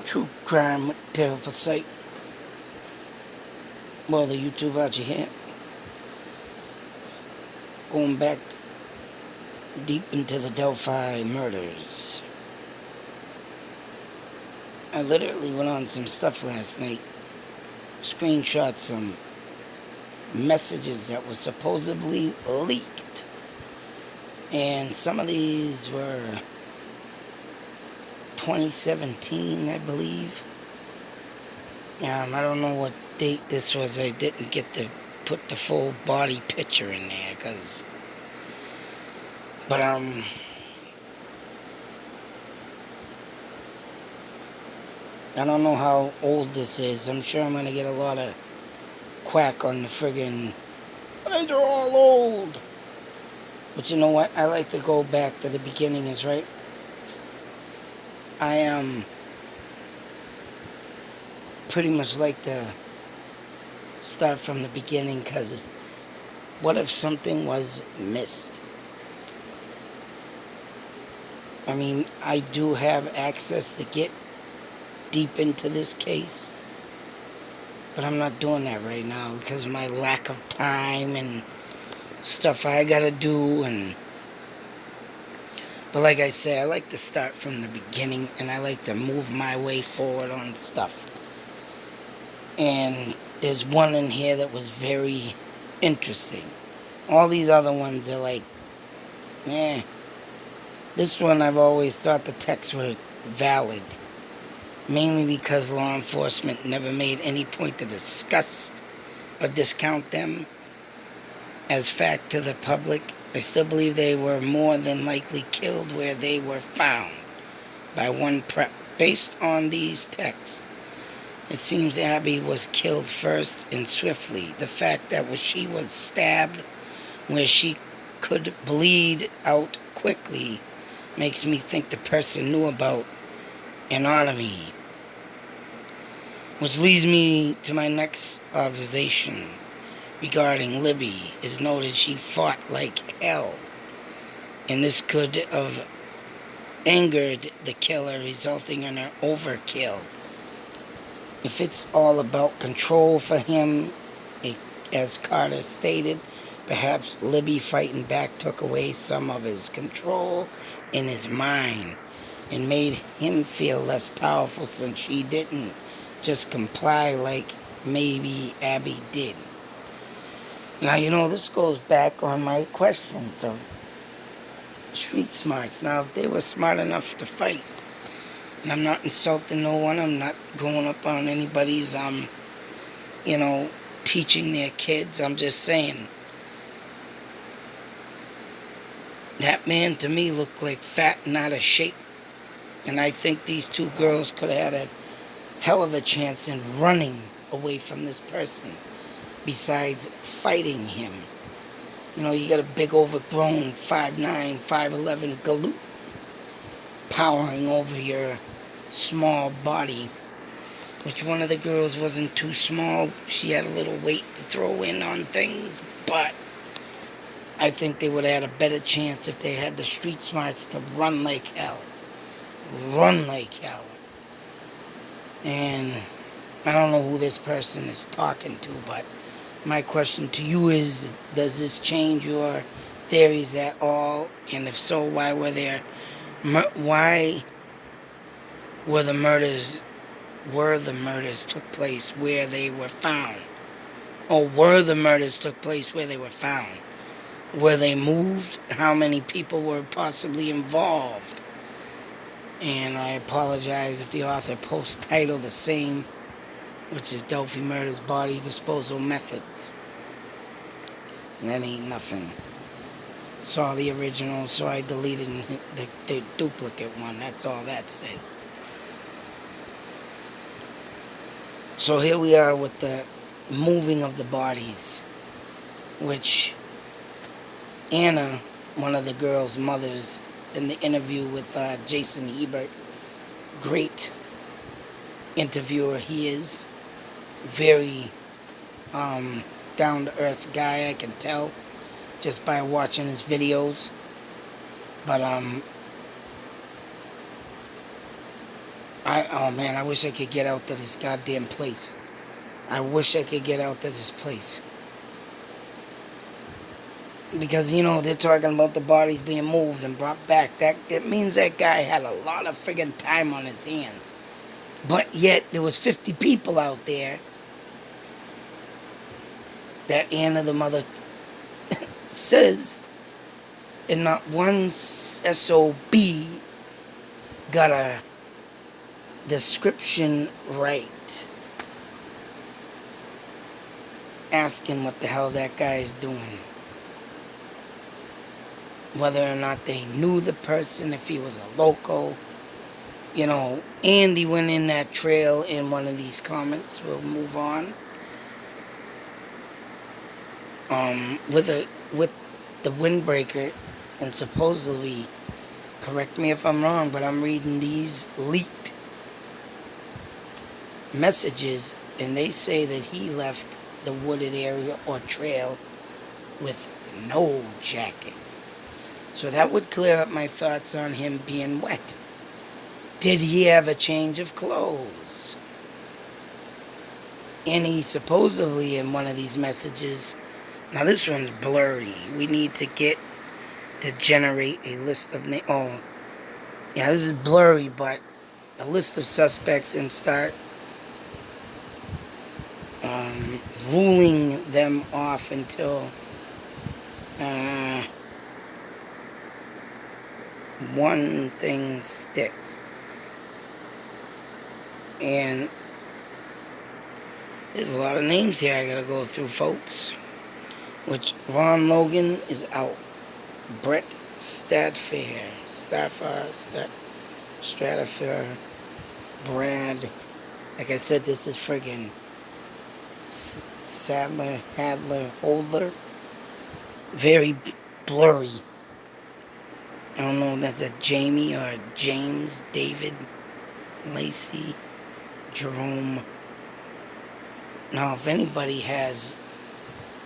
True crime with Delphi. Well, the YouTube out you here. Going back deep into the Delphi murders. I literally went on some stuff last night. Screenshot some messages that were supposedly leaked. And some of these were 2017, I believe. I don't know what date this was. I didn't get to put the full body picture in there, but I don't know how old this is. I'm sure I'm gonna get a lot of quack on the friggin' these are all old. But you know what? I like to go back to the beginning, is right. I pretty much like to start from the beginning, because what if something was missed? I mean, I do have access to get deep into this case, but I'm not doing that right now because of my lack of time and stuff I gotta do. But like I say, I like to start from the beginning, and I like to move my way forward on stuff. And there's one in here that was very interesting. All these other ones are like, eh. This one, I've always thought the texts were valid, mainly because law enforcement never made any point to discuss or discount them as fact to the public. I still believe they were more than likely killed where they were found by one prep. Based on these texts, it seems Abby was killed first and swiftly. The fact that she was stabbed where she could bleed out quickly makes me think the person knew about anatomy. Which leads me to my next observation regarding Libby. Is noted she fought like hell, and this could have angered the killer, resulting in her overkill. If it's all about control for him, as Carter stated, perhaps Libby fighting back took away some of his control in his mind and made him feel less powerful, since she didn't just comply like maybe Abby did. Now, this goes back on my questions of street smarts. Now, if they were smart enough to fight, and I'm not insulting no one, I'm not going up on anybody's, teaching their kids, I'm just saying, that man to me looked like fat and out of shape. And I think these two girls could have had a hell of a chance in running away from this person, besides fighting him. You got a big overgrown 5'9", 5'11" galoot powering over your small body, which one of the girls wasn't too small. She had a little weight to throw in on things, but I think they would have had a better chance if they had the street smarts to run like hell. Run like hell. And I don't know who this person is talking to, but my question to you is, does this change your theories at all? And if so, why were the murders took place where they were found? Or were the murders took place where they were found? Were they moved? How many people were possibly involved? And I apologize if the author posts title the same, which is Delphi Murders Body Disposal Methods. And that ain't nothing. Saw the original, so I deleted the duplicate one. That's all that says. So here we are with the moving of the bodies, which Anna, one of the girls' mothers, in the interview with Jason Ebert, great interviewer he is, very down-to-earth guy, I can tell just by watching his videos. But Oh man, I wish I could get out to this goddamn place. I wish I could get out to this place. Because, they're talking about the bodies being moved and brought back. That means that guy had a lot of friggin' time on his hands. But yet, there was 50 people out there that Anna the mother says, and not one SOB got a description right. Asking what the hell that guy is doing. Whether or not they knew the person, if he was a local. Andy went in that trail in one of these comments. We'll move on. With the Windbreaker, and supposedly, correct me if I'm wrong, but I'm reading these leaked messages, and they say that he left the wooded area or trail with no jacket. So that would clear up my thoughts on him being wet. Did he have a change of clothes? And he supposedly in one of these messages, now this one's blurry. We need to generate a list of names. Oh, yeah, this is blurry, but a list of suspects and start ruling them off until one thing sticks. And there's a lot of names here I gotta go through, folks. Which Ron Logan is out. Brett Stratfair, Brad. Like I said, this is friggin' Sadler, Hadler, Holder. Very blurry. I don't know if that's a Jamie or a James, David, Lacey, Jerome. Now, if anybody has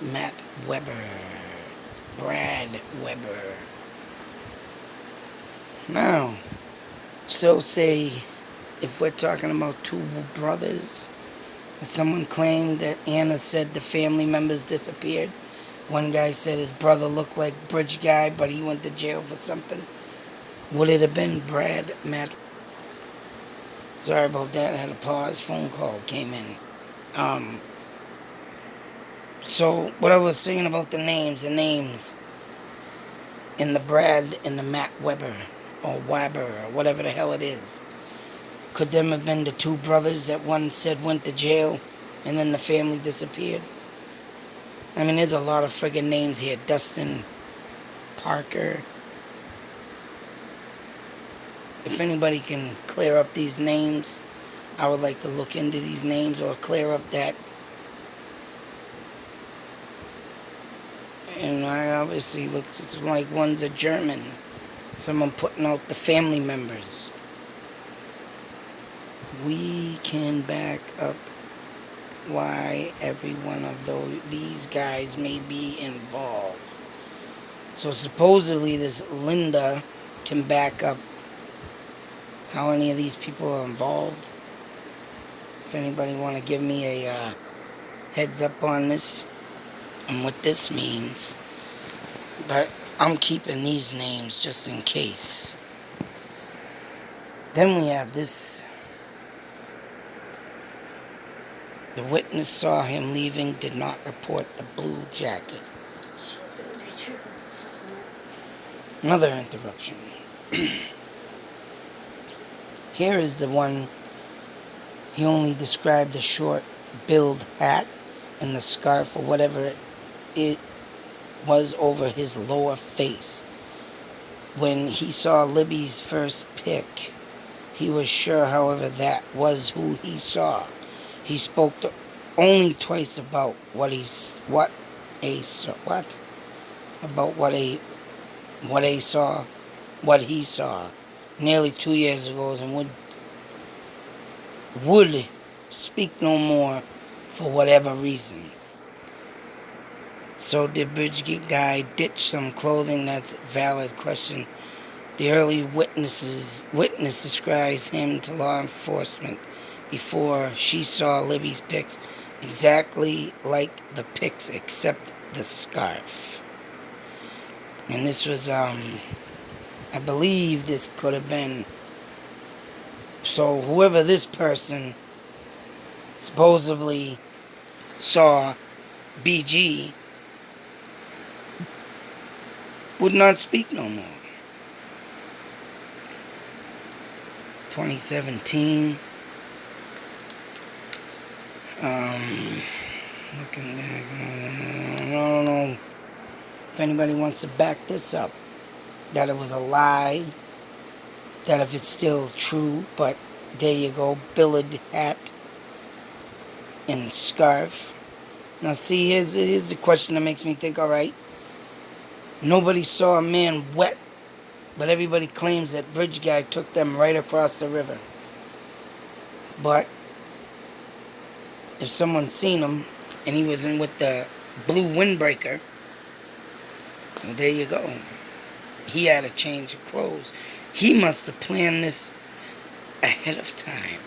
Matt Weber, Brad Weber. Now, so say, if we're talking about two brothers, someone claimed that Anna said the family members disappeared. One guy said his brother looked like Bridge Guy, but he went to jail for something. Would it have been Brad, Matt? Sorry about that, I had a pause, phone call came in. So, what I was saying about the names in the Brad and the Matt Weber, or Weber, or whatever the hell it is. Could them have been the two brothers that one said went to jail, and then the family disappeared? I mean, there's a lot of friggin' names here. Dustin, Parker. If anybody can clear up these names, I would like to look into these names or clear up that. And I obviously looks like one's a German. Someone putting out the family members. We can back up why every one of these guys may be involved. So supposedly this Linda can back up how any of these people are involved. If anybody want to give me a heads up on this and what this means. But I'm keeping these names just in case. Then we have this. The witness saw him leaving, did not report the blue jacket. Another interruption. Here is the one. He only described the short billed hat and the scarf or whatever it was over his lower face. When he saw Libby's first pic, he was sure, however, that was who he saw. He spoke only twice about what he saw nearly 2 years ago, and would speak no more for whatever reason. So did Bridge Guy ditch some clothing? That's a valid question The early witness describes him to law enforcement before she saw Libby's pics exactly like the pics except the scarf. And this was, I believe this could have been, so whoever this person supposedly saw BG would not speak no more. 2017. Looking back, I don't know if anybody wants to back this up, that it was a lie, that if it's still true, but there you go, billed hat and scarf. Now see, here's the question that makes me think, alright, nobody saw a man wet, but everybody claims that bridge guy took them right across the river. But if someone's seen him, and he was in with the blue Windbreaker, well, there you go. He had a change of clothes. He must have planned this ahead of time.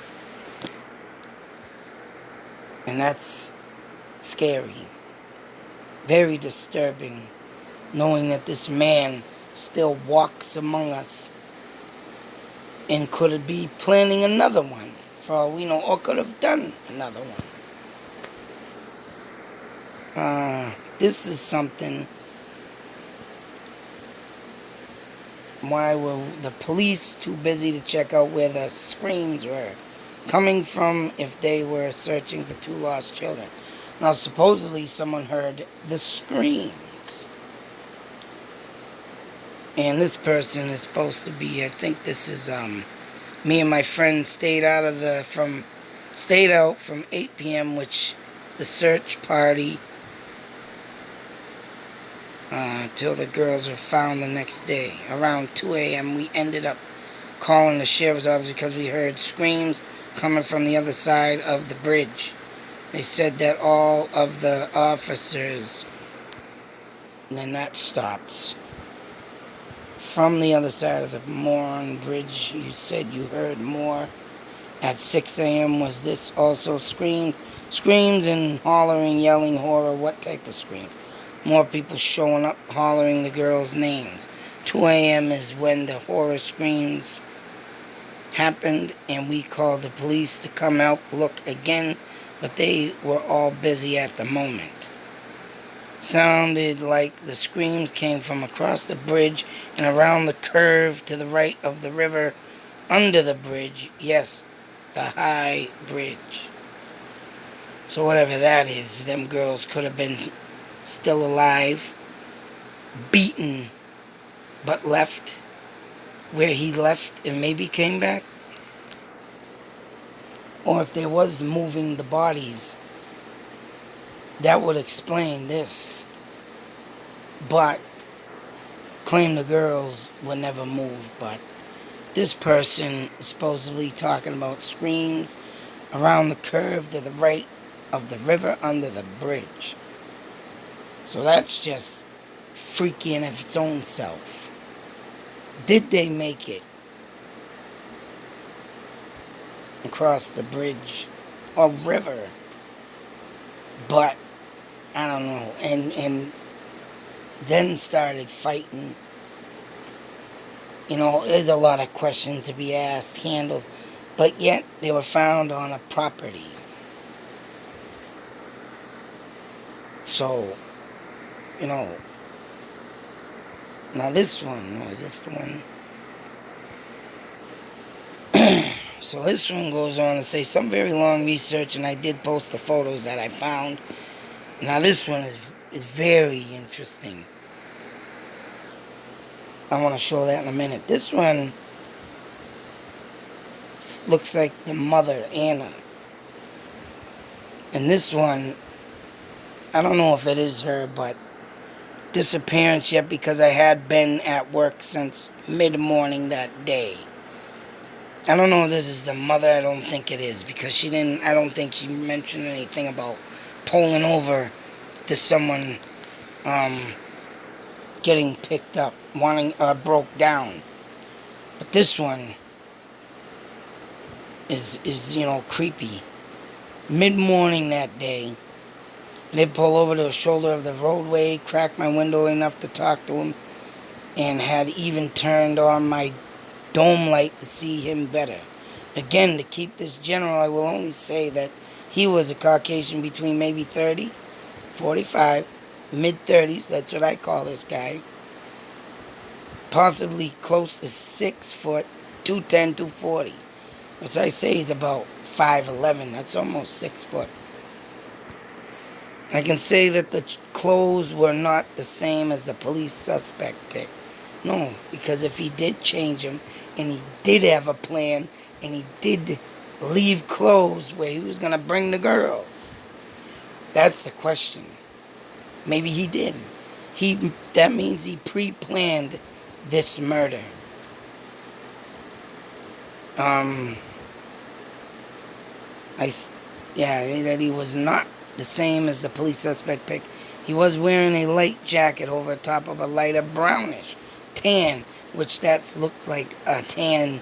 And that's scary. Very disturbing, knowing that this man still walks among us and could be planning another one, for all we know, or could have done another one. This is something. Why were the police too busy to check out where the screams were coming from if they were searching for 2 lost children? Now, supposedly someone heard the screams. And this person is supposed to be, I think this is, me and my friend stayed out from 8 p.m., which the search party, till the girls were found the next day. Around 2 a.m. we ended up calling the sheriff's office because we heard screams coming from the other side of the bridge. They said that all of the officers, and then that stops. From the other side of the moron bridge, you said you heard more. At 6 a.m. was this also screams and hollering, yelling, horror? What type of scream? More people showing up, hollering the girls' names. 2 a.m. is when the horror screams happened, and we called the police to come out, look again, but they were all busy at the moment. Sounded like the screams came from across the bridge and around the curve to the right of the river, under the bridge. Yes, the high bridge. So whatever that is, them girls could have been still alive, beaten, but left where he left and maybe came back. Or if there was moving the bodies, that would explain this. But claim the girls were never moved. But this person is supposedly talking about screams around the curve to the right of the river under the bridge. So that's just freaky in its own self. Did they make it across the bridge or river? But I don't know. And then started fighting. You know, there's a lot of questions to be asked, handled, but yet they were found on a property. So, you know, now this one, is this the one? So this one goes on to say, some very long research, and I did post the photos that I found. Now this one is very interesting. I want to show that in a minute. This one looks like the mother, Anna. And this one, I don't know if it is her, but disappearance yet, because I had been at work since mid-morning that day. I don't know if this is the mother. I don't think it is, because I don't think she mentioned anything about pulling over to someone getting picked up, broke down. this one is creepy. Mid-morning that day, they pull over to the shoulder of the roadway, cracked my window enough to talk to him, and had even turned on my dome light to see him better. Again, to keep this general, I will only say that he was a Caucasian between maybe 30, 45, mid-30s, that's what I call this guy. Possibly close to 6 foot, 210, 240. Which I say is about 5'11". That's almost 6 foot. I can say that the clothes were not the same as the police suspect picked. No, because if he did change them, and he did have a plan, and he did leave clothes where he was going to bring the girls, that's the question. Maybe he did. That means he pre-planned this murder. That he was not the same as the police suspect picked. He was wearing a light jacket over top of a lighter brownish tan, which that looked like a tan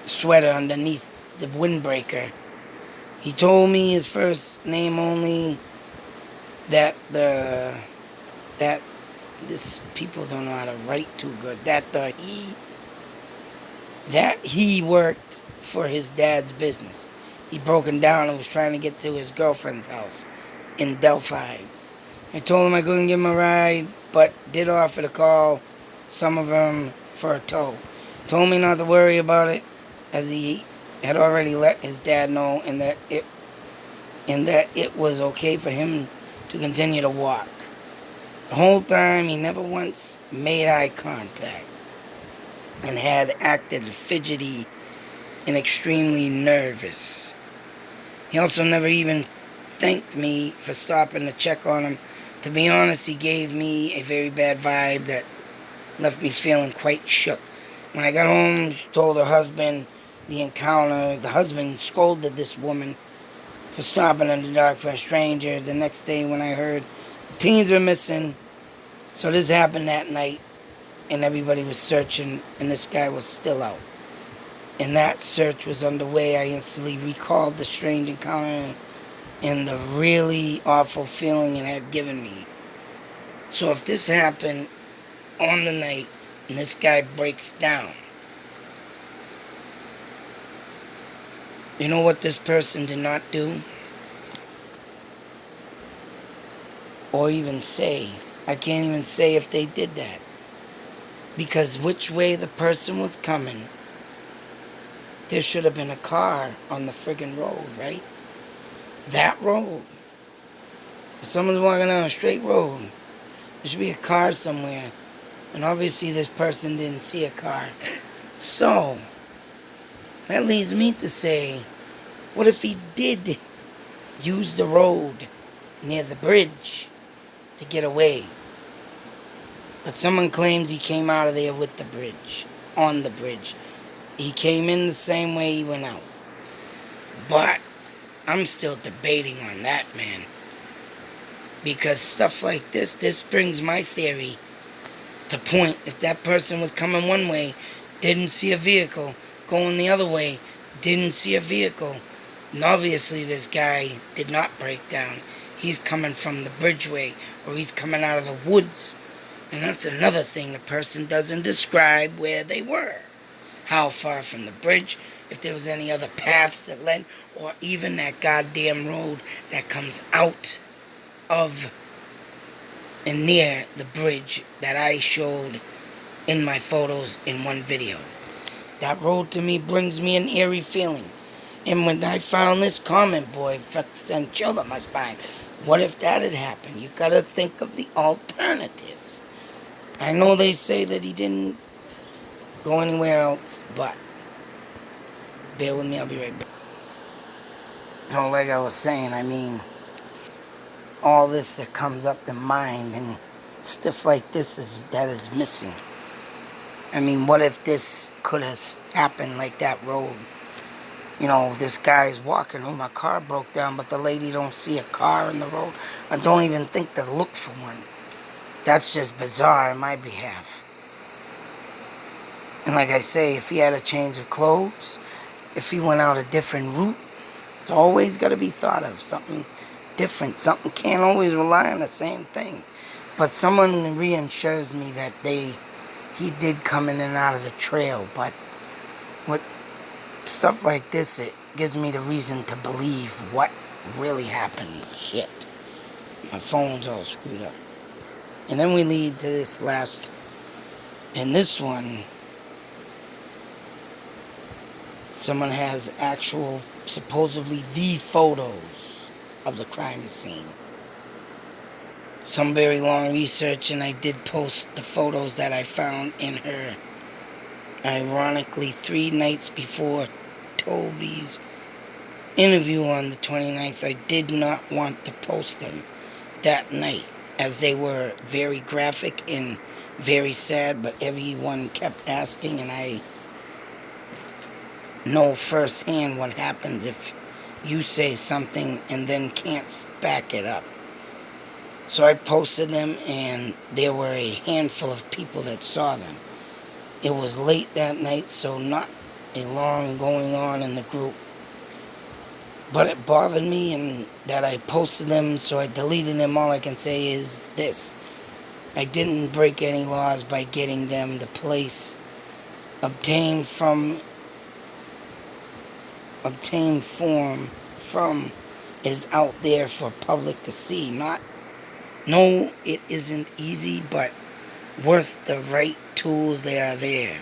sweater underneath the Windbreaker. He told me his first name only, that this people don't know how to write too good. That he worked for his dad's business. He broken down and was trying to get to his girlfriend's house in Delphi. I told him I couldn't give him a ride, but did offer to call some of them for a tow. Told me not to worry about it, as he had already let his dad know, and that it was okay for him to continue to walk. The whole time, he never once made eye contact and had acted fidgety and extremely nervous. He also never even thanked me for stopping to check on him. To be honest, he gave me a very bad vibe that left me feeling quite shook. When I got home, she told her husband the encounter. The husband scolded this woman for stopping in the dark for a stranger. The next day when I heard the teens were missing, so this happened that night, and everybody was searching, and this guy was still out. And that search was underway. I instantly recalled the strange encounter and the really awful feeling it had given me. So if this happened on the night and this guy breaks down, you know what this person did not do? Or even say. I can't even say if they did that. Because which way the person was coming, there should have been a car on the friggin' road, right? That road. If someone's walking down a straight road, there should be a car somewhere. And obviously this person didn't see a car. So, that leads me to say, what if he did use the road near the bridge to get away? But someone claims he came out of there with the bridge, on the bridge. He came in the same way he went out. But I'm still debating on that, man. Because stuff like this brings my theory to point. If that person was coming one way, didn't see a vehicle, going the other way, didn't see a vehicle, and obviously this guy did not break down. He's coming from the bridgeway, or he's coming out of the woods. And that's another thing, the person doesn't describe where they were. How far from the bridge, if there was any other paths that led, or even that goddamn road that comes out of and near the bridge that I showed in my photos in one video. That road to me brings me an eerie feeling. And when I found this comment, boy, it sent chill up my spine. What if that had happened? You gotta think of the alternatives. I know they say that he didn't go anywhere else, but bear with me, I'll be right back. So like I was saying, I mean, all this that comes up in mind and stuff like this that is missing. I mean, what if this could have happened like that road? You know, this guy's walking, oh, my car broke down, but the lady don't see a car in the road. I don't even think to look for one. That's just bizarre on my behalf. And like I say, if he had a change of clothes, if he went out a different route, it's always got to be thought of. Something different. Something can't always rely on the same thing. But someone reassures me that he did come in and out of the trail. But with stuff like this, it gives me the reason to believe what really happened. Shit. My phone's all screwed up. And then we lead to this last. And this one, someone has actual, supposedly the photos of the crime scene. Some very long research, and I did post the photos that I found in her. Ironically, 3 nights before Toby's interview on the 29th, I did not want to post them that night, as they were very graphic and very sad, but everyone kept asking, and I know firsthand what happens if you say something and then can't back it up. So I posted them, and there were a handful of people that saw them. It was late that night, so not a long going on in the group. But it bothered me and that I posted them, so I deleted them. All I can say is this. I didn't break any laws by getting them. The place obtained form from is out there for public to see. No, it isn't easy, but worth the right tools. They are there.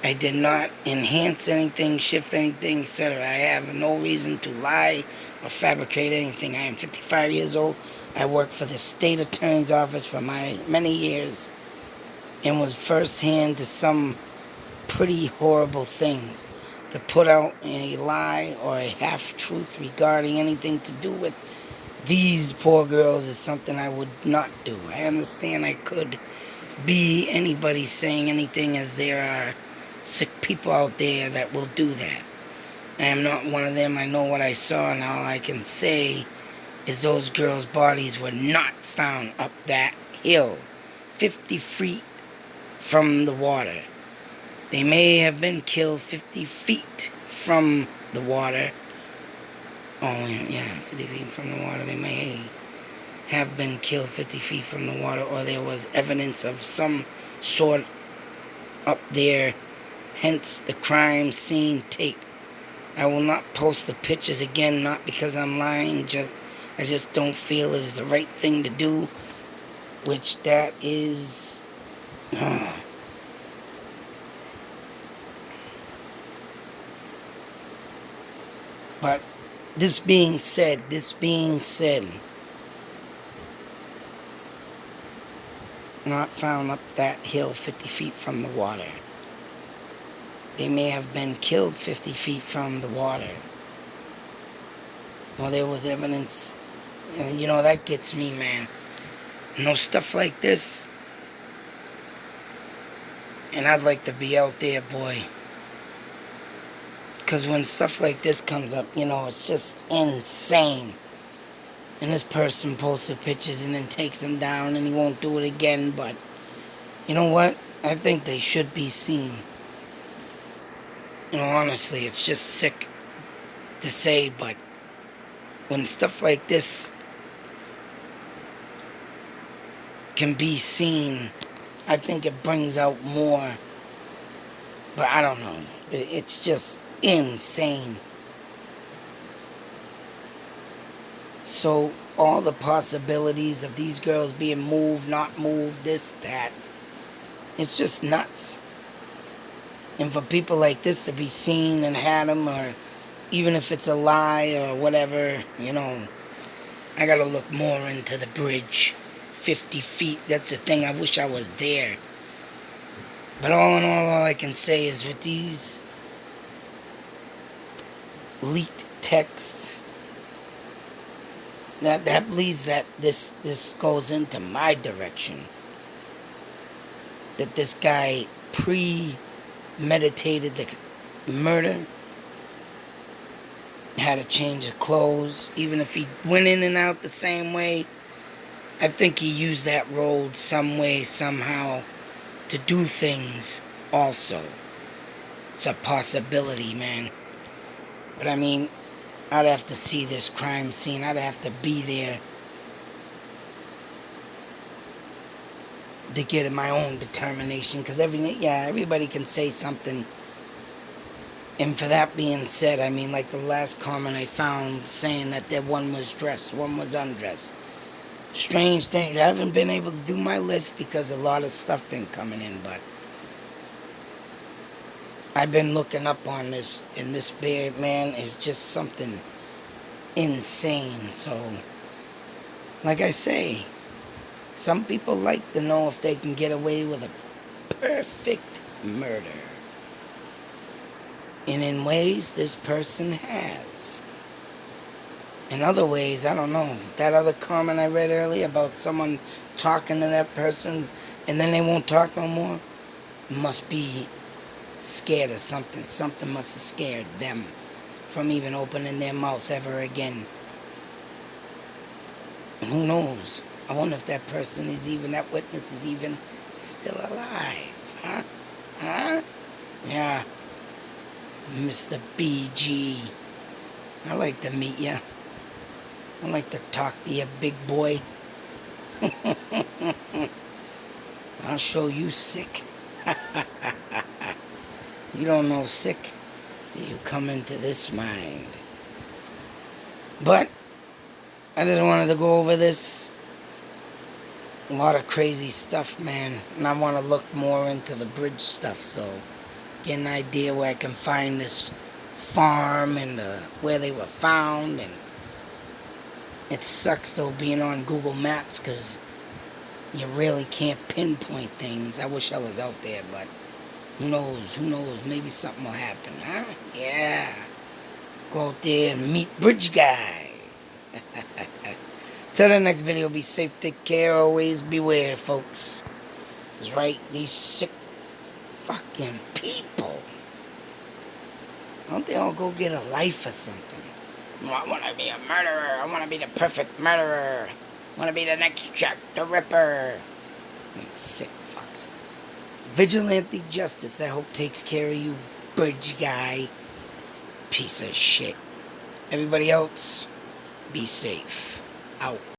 I did not enhance anything, shift anything, etc. I have no reason to lie or fabricate anything. I am 55 years old. I worked for the state attorney's office for many years and was firsthand to some pretty horrible things. To put out a lie or a half-truth regarding anything to do with these poor girls is something I would not do. I understand I could be anybody saying anything, as there are sick people out there that will do that. I am not one of them. I know what I saw, and all I can say is those girls' bodies were not found up that hill, 50 feet from the water. They may have been killed 50 feet from the water. Oh, yeah, 50 feet from the water. They may have been killed 50 feet from the water, or there was evidence of some sort up there, hence the crime scene tape. I will not post the pictures again, not because I'm lying, I just don't feel is the right thing to do, which that is... But this being said, not found up that hill 50 feet from the water. They may have been killed 50 feet from the water. Well, there was evidence, you know, that gets me, man. No stuff like this. And I'd like to be out there, boy. Because when stuff like this comes up, you know, it's just insane. And this person posted pictures and then takes them down and he won't do it again. But, you know what? I think they should be seen. You know, honestly, it's just sick to say, but when stuff like this can be seen, I think it brings out more. But I don't know. It's just insane. So all the possibilities of these girls being moved, not moved, this, that, it's just nuts. And for people like this to be seen and had them, or even if it's a lie or whatever, you know, I gotta look more into the bridge. 50 feet, that's the thing. I wish I was there. But all in all I can say is with these leaked texts, that leads that this goes into my direction. That this guy premeditated the murder, had a change of clothes. Even if he went in and out the same way, I think he used that road some way, somehow, to do things also. It's a possibility, man. But I mean, I'd have to see this crime scene. I'd have to be there to get my own determination. Because everybody can say something. And for that being said, I mean, like the last comment I found saying that one was dressed, one was undressed. Strange thing. I haven't been able to do my list because a lot of stuff been coming in, but I've been looking up on this, and this bear, man, is just something insane. So, like I say, some people like to know if they can get away with a perfect murder. And in ways, this person has. In other ways, I don't know. That other comment I read earlier about someone talking to that person and then they won't talk no more, must be scared of something. Something must have scared them from even opening their mouth ever again. And who knows? I wonder if that person is even, that witness is even still alive. Huh? Huh? Yeah. Mr. BG. I'd like to meet you. I'd like to talk to you, big boy. I'll show you sick. You don't know sick till you come into this mind. But I just wanted to go over this. A lot of crazy stuff, man. And I want to look more into the bridge stuff, so get an idea where I can find this farm and where they were found. And it sucks though being on Google Maps because you really can't pinpoint things. I wish I was out there, but who knows, maybe something will happen, huh? Yeah, go out there and meet Bridge Guy. Till the next video, be safe, take care, always beware, folks. That's right, these sick fucking people. Don't they all go get a life or something? I want to be a murderer. I want to be the perfect murderer. I want to be the next Jack the Ripper. Sick fucks. Vigilante justice, I hope, takes care of you, Bridge Guy. Piece of shit. Everybody else, be safe. Out.